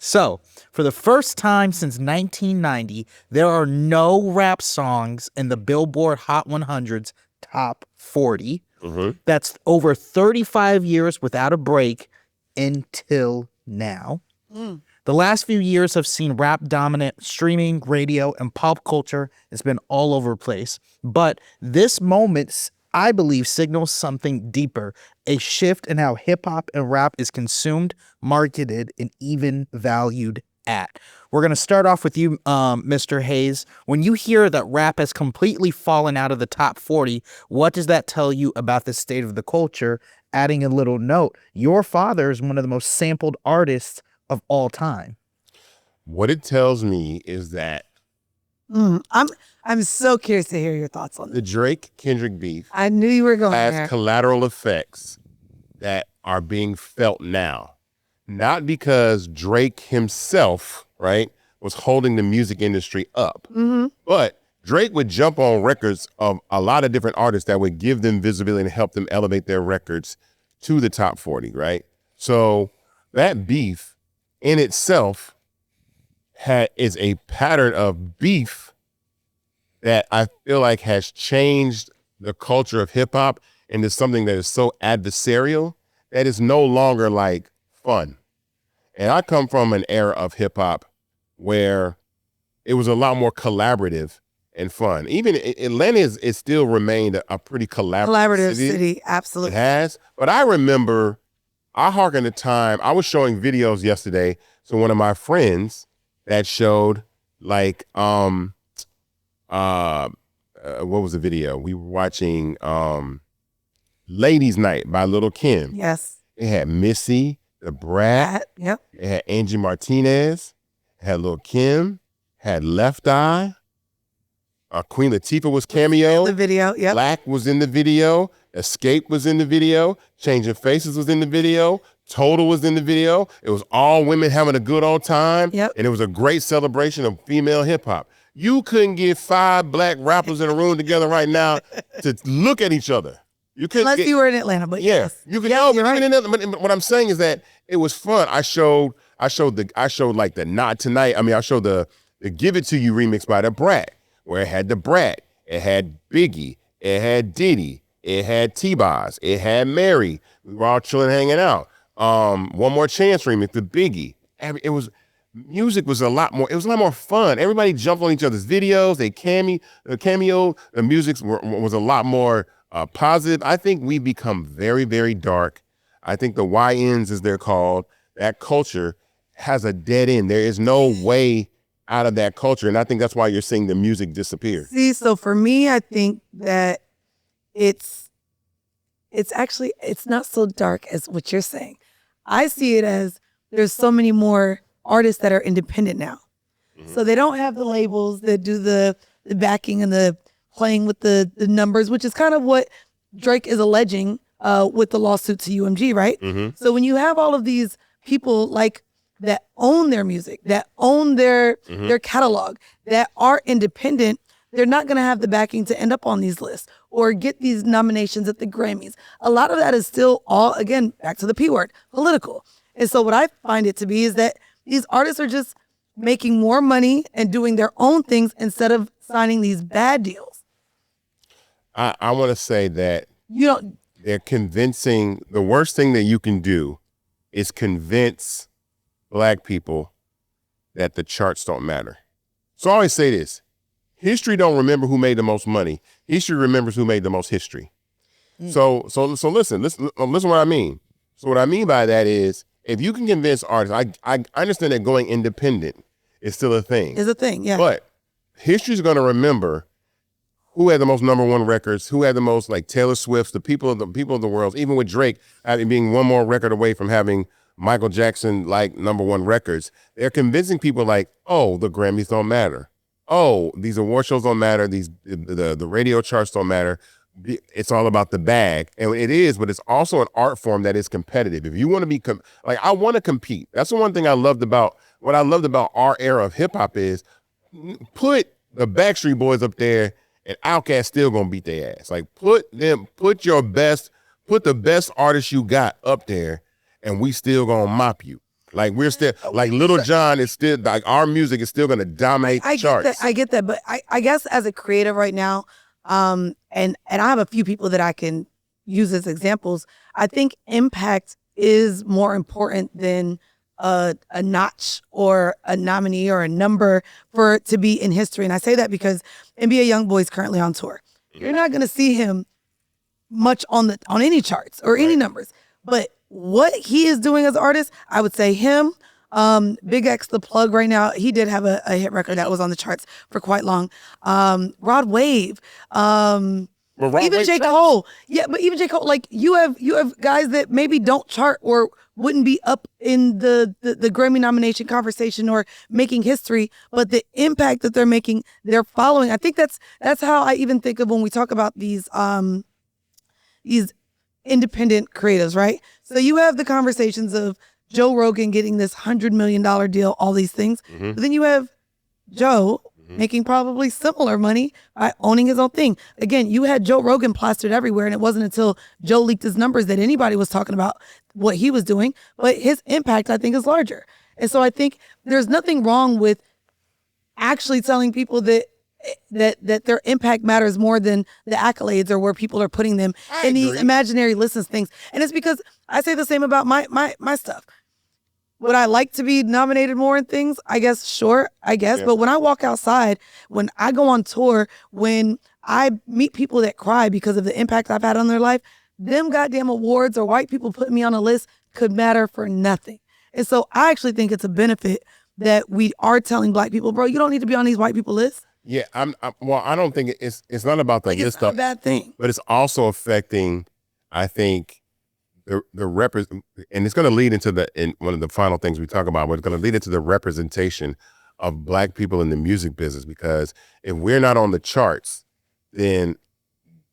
So, for the first time since 1990, there are no rap songs in the Billboard Hot 100's Top 40. That's over 35 years without a break until now. The last few years have seen rap dominant streaming, radio, and pop culture. It's been all over the place. But this moment, I believe, signals something deeper, a shift in how hip-hop and rap is consumed, marketed, and even valued at. We're going to start off with you, Mr. Hayes. When you hear that rap has completely fallen out of the top 40, what does that tell you about the state of the culture? Adding a little note, your father is one of the most sampled artists of all time. What it tells me is that I'm so curious to hear your thoughts on the this. Drake-Kendrick beef I knew you were going has there. collateral effects that are being felt now. Not because Drake himself, right, was holding the music industry up, but Drake would jump on records of a lot of different artists that would give them visibility and help them elevate their records to the top 40, right? So that beef in itself is a pattern of beef that I feel like has changed the culture of hip hop into something that is so adversarial that is no longer like fun. And I come from an era of hip hop where it was a lot more collaborative and fun. Even Atlanta is still remained a pretty collaborative city. Absolutely. It has. But I remember, I harken to time, I was showing videos yesterday to one of my friends that showed like, what was the video? We were watching Ladies Night by Lil' Kim. Yes. It had Missy, the Brat. Yep. It had Angie Martinez. It had Lil' Kim. Had Left Eye. Queen Latifah was cameo. The video, yep. Black was in the video. Escape was in the video. Changing Faces was in the video. Total was in the video. It was all women having a good old time. Yep. And it was a great celebration of female hip hop. You couldn't get 5 black rappers in a room together right now to look at each other. You couldn't. Unless you were in Atlanta, but yeah, yes. you could. Yes, No, you're but right. but what I'm saying is that it was fun. I showed like the Not Tonight. I mean, I showed the Give It To You remix by the Brat, where it had the Brat, it had Biggie, it had Diddy, it had T-Boz, it had Mary. We were all chilling, hanging out. One More Chance remix, the Biggie. Music was a lot more. It was a lot more fun. Everybody jumped on each other's videos. They cameo. The music was a lot more positive. I think we've become very, very dark. I think the YNs, as they're called, that culture has a dead end. There is no way out of that culture. And I think that's why you're seeing the music disappear. See, so for me, I think that it's not so dark as what you're saying. I see it as there's so many more artists that are independent now. So they don't have the labels that do the backing and the playing with the numbers, which is kind of what Drake is alleging with the lawsuit to UMG, right? So when you have all of these people like that own their music, that own their catalog, that are independent, they're not going to have the backing to end up on these lists or get these nominations at the Grammys. A lot of that is still all, again, back to the P word, political. And so what I find it to be is that these artists are just making more money and doing their own things instead of signing these bad deals. I want to say that they're convincing. The worst thing that you can do is convince Black people that the charts don't matter. So I always say this: history don't remember who made the most money. History remembers who made the most history. So listen what I mean. So what I mean by that is, if you can convince artists, I understand that going independent is still a thing. Is a thing, yeah. But history's going to remember who had the most #1 records, who had the most, like Taylor Swift's, the people of the world. Even with Drake being one more record away from having Michael Jackson like #1 records, they're convincing people like, oh, the Grammys don't matter. Oh, these award shows don't matter. The radio charts don't matter. It's all about the bag. And it is, but it's also an art form that is competitive. If you want to be, I want to compete. That's the one thing what I loved about our era of hip hop is put the Backstreet Boys up there and Outkast still gonna beat their ass. Like put the best artists you got up there and we still gonna mop you. Like we're still like Little John is still like our music is still gonna dominate the charts. I get that, but I guess as a creative right now, and I have a few people that I can use as examples. I think impact is more important than a notch or a nominee or a number for it to be in history. And I say that because NBA YoungBoy is currently on tour. You're not going to see him much on any charts or any numbers. But what he is doing as an artist, I would say him, Big X the Plug right now, he did have a hit record that was on the charts for quite long. Rod Wave, even J. Cole. Yeah, but even J. Cole, like you have guys that maybe don't chart or wouldn't be up in the Grammy nomination conversation or making history, but the impact that they're making, they're following. I think that's how I even think of when we talk about these independent creatives, right? So you have the conversations of Joe Rogan getting this $100 million deal, all these things. But then you have Joe making probably similar money by owning his own thing. Again, you had Joe Rogan plastered everywhere, and it wasn't until Joe leaked his numbers that anybody was talking about what he was doing. But his impact, I think, is larger. And so I think there's nothing wrong with actually telling people that their impact matters more than the accolades or where people are putting them in these imaginary lists of things. And it's because I say the same about my stuff. Would I like to be nominated more in things? I guess, sure, I guess. Yeah. But when I walk outside, when I go on tour, when I meet people that cry because of the impact I've had on their life, them goddamn awards or white people putting me on a list could matter for nothing. And so I actually think it's a benefit that we are telling Black people, bro, you don't need to be on these white people lists. Yeah, well, I don't think it's not about the list stuff. It's not a bad thing. But it's also affecting, I think, the and it's going to lead into one of the final things we talk about, but it's going to lead into the representation of Black people in the music business, because if we're not on the charts, then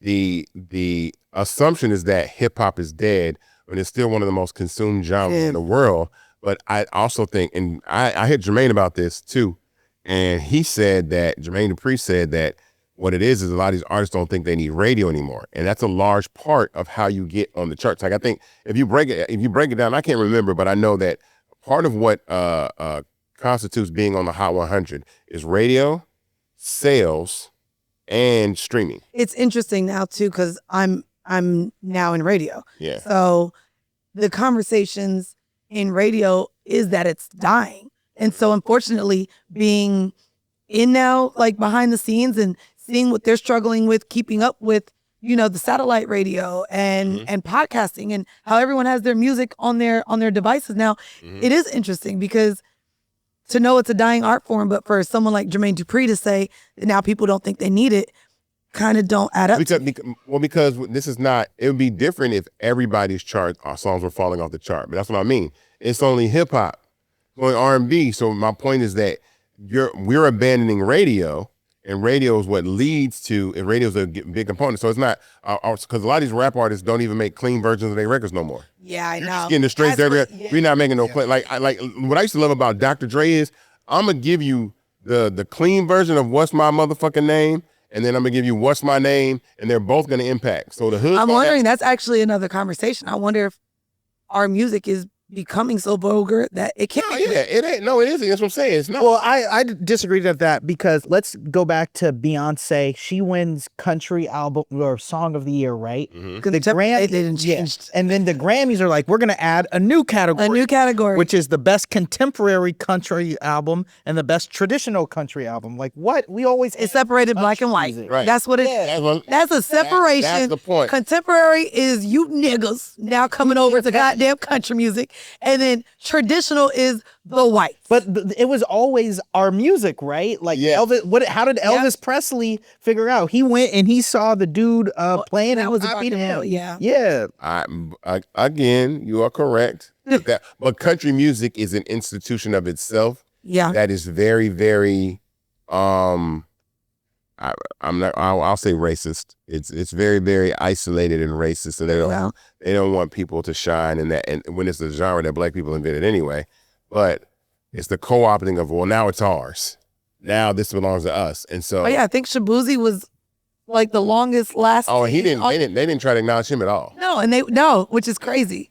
the assumption is that hip hop is dead when it's still one of the most consumed genres in the world. But I also think, and I heard Jermaine about this too, and he said that, Jermaine Dupri said that what it is a lot of these artists don't think they need radio anymore. And that's a large part of how you get on the charts. Like I think if you break it down, I can't remember, but I know that part of what constitutes being on the Hot 100 is radio, sales, and streaming. It's interesting now too, because I'm now in radio. Yeah. So the conversations in radio is that it's dying. And so unfortunately, being in now, like behind the scenes and seeing what they're struggling with, keeping up with, the satellite radio and podcasting and how everyone has their music on their devices now, it is interesting because to know it's a dying art form, but for someone like Jermaine Dupri to say that now people don't think they need it, kind of don't add up. Because this is not, it would be different if everybody's songs were falling off the chart. But that's what I mean. It's only hip hop, only R&B. So my point is that we're abandoning radio, and radio is what leads to, and radio's a big component. So it's not, because a lot of these rap artists don't even make clean versions of their records no more. Yeah, I know. Just getting the strings everywhere. We're not making no play. Like what I used to love about Dr. Dre is, I'm gonna give you the clean version of What's My Motherfucking Name, and then I'm gonna give you What's My Name, and they're both gonna impact. So the hood. I'm wondering, that's actually another conversation. I wonder if our music is becoming so vulgar that it can't be. Yeah, it ain't. No, it isn't. That's what I'm saying. It's not. Well, I disagree with that, because let's go back to Beyonce. She wins country album or song of the year, right? Because the Grammys didn't change. And then the Grammys are like, we're going to add a new category. Which is the best contemporary country album and the best traditional country album. Like what? We always... It's separated black and white. Right. That's what it is. That's a separation. That's the point. Contemporary is you niggas now coming over to goddamn country music. And then traditional is the white. But it was always our music, right? Like Elvis. How did Elvis Presley figure out? He went and he saw the dude playing. That was a beat him. Yeah. Again, you are correct. But country music is an institution of itself. Yeah. That is very, very. I'll say racist. It's very, very isolated and racist. So they don't want people to shine in that. And when it's a genre that black people invented anyway, but it's the co-opting of, well, now it's ours. Now this belongs to us. And so. Oh yeah, I think Shabuzi was like the longest lasting. Oh, they didn't try to acknowledge him at all. No, which is crazy.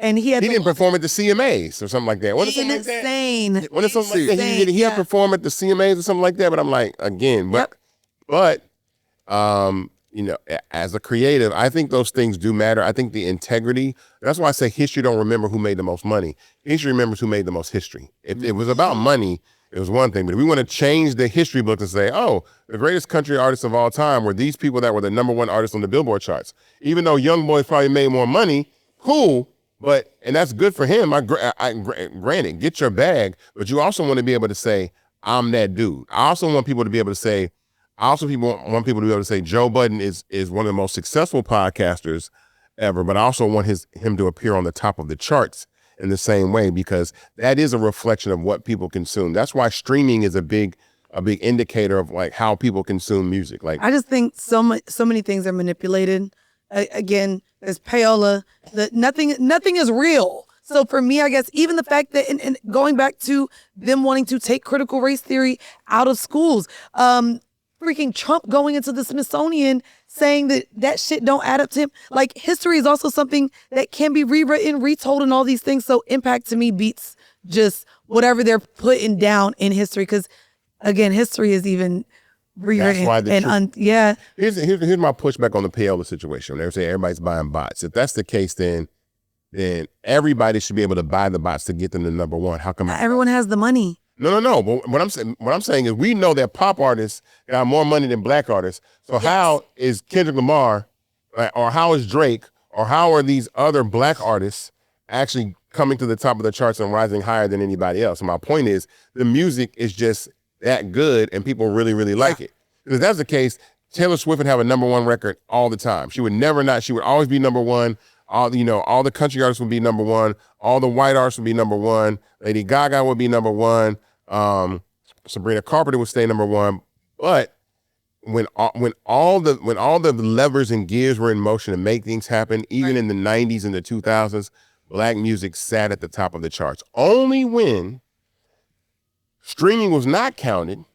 And he didn't perform at the CMAs or something like that. What is something like that? Insane. What is something like that? He had performed at the CMAs or something like that. But I'm like, again, but you know, as a creative, I think those things do matter. I think the integrity. That's why I say history don't remember who made the most money. History remembers who made the most history. If it was about money, it was one thing. But if we want to change the history book and say, oh, the greatest country artists of all time were these people that were the #1 artists on the Billboard charts. Even though Young Boy probably made more money, cool. But, and that's good for him. Granted, get your bag, but you also want to be able to say, I'm that dude. I also want people to be able to say, want people to be able to say Joe Budden is one of the most successful podcasters ever, but I also want him to appear on the top of the charts in the same way, because that is a reflection of what people consume. That's why streaming is a big indicator of like how people consume music. Like, I just think so many things are manipulated. Again, there's payola. Nothing is real. So for me, I guess even the fact that, and going back to them wanting to take critical race theory out of schools, freaking Trump going into the Smithsonian saying that shit don't add up to him. Like, history is also something that can be rewritten, retold, and all these things. So impact to me beats just whatever they're putting down in history. Because again, history is even rewritten. Here's my pushback on the payola situation. They say everybody's buying bots. If that's the case, then everybody should be able to buy the bots to get them to #1. How come not everyone has the money? No. But what I'm saying is, we know that pop artists got more money than black artists. So how is Kendrick Lamar, or how is Drake, or how are these other black artists actually coming to the top of the charts and rising higher than anybody else? And my point is, the music is just that good, and people really, really like it. If that's the case, Taylor Swift would have a #1 record all the time. She would never not. She would always be #1. All the country artists would be #1. All the white artists would be #1. Lady Gaga would be #1. Sabrina Carpenter would stay #1. But when all the levers and gears were in motion to make things happen, even in the 90s and the 2000s, black music sat at the top of the charts. Only when streaming was not counted,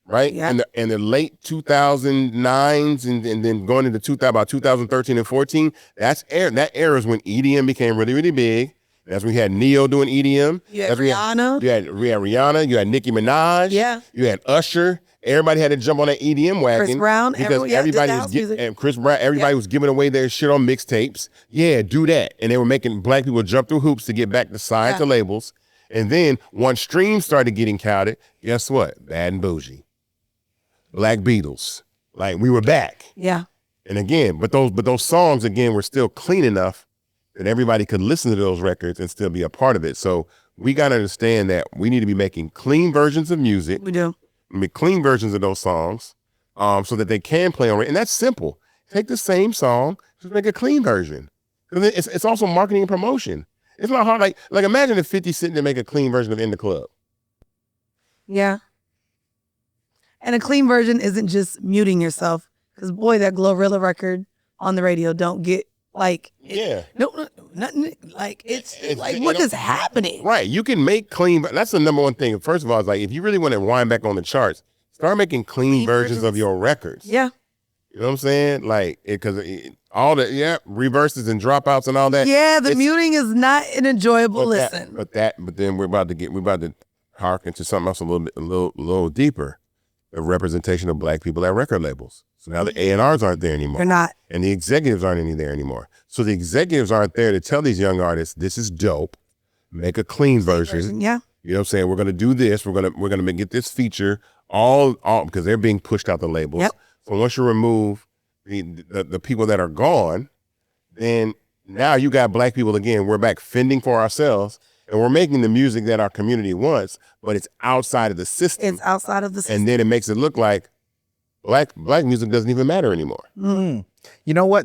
right? Yeah. In the late 2009s and then going into about 2013 and 14, that era is when EDM became really, really big. That's when we had Neo doing EDM. You had Rihanna. You had Rihanna. You had Nicki Minaj. Yeah. You had Usher. Everybody had to jump on that EDM wagon. Chris Brown. Because everybody was getting, Chris Brown, everybody was giving away their shit on mixtapes. Yeah, do that. And they were making black people jump through hoops to get back to signed to labels. And then once streams started getting counted, guess what? Bad and Bougie. Black Beatles. Like, we were back. Yeah. And again, but those songs again were still clean enough that everybody could listen to those records and still be a part of it. So we got to understand that we need to be making clean versions of music. We do. Make clean versions of those songs, so that they can play on it. And that's simple. Take the same song, just make a clean version. Because it's also marketing and promotion. It's not hard. Like imagine if 50 Cent to make a clean version of In the Club. Yeah. And a clean version isn't just muting yourself. Because boy, that Glorilla record on the radio don't get nothing. Like it's like, what is happening? Right. You can make clean. That's the #1 thing. First of all, it's like, if you really want to wind back on the charts, start making clean versions of your records. Yeah. You know what I'm saying? Like, because all the reverses and dropouts and all that. Yeah, the muting is not an enjoyable listen. But then we're about to hark into something else a little deeper. The representation of black people at record labels. So now the A&Rs aren't there anymore. They're not. And the executives aren't there anymore. So the executives aren't there to tell these young artists, this is dope. Make a clean version. Yeah. You know what I'm saying? We're gonna do this. We're gonna get this feature all because they're being pushed out the labels. Yep. So once you remove the people that are gone, then now you got black people again. We're back fending for ourselves. And we're making the music that our community wants, but it's outside of the system. It's outside of the system. And then it makes it look like black music doesn't even matter anymore. You know what?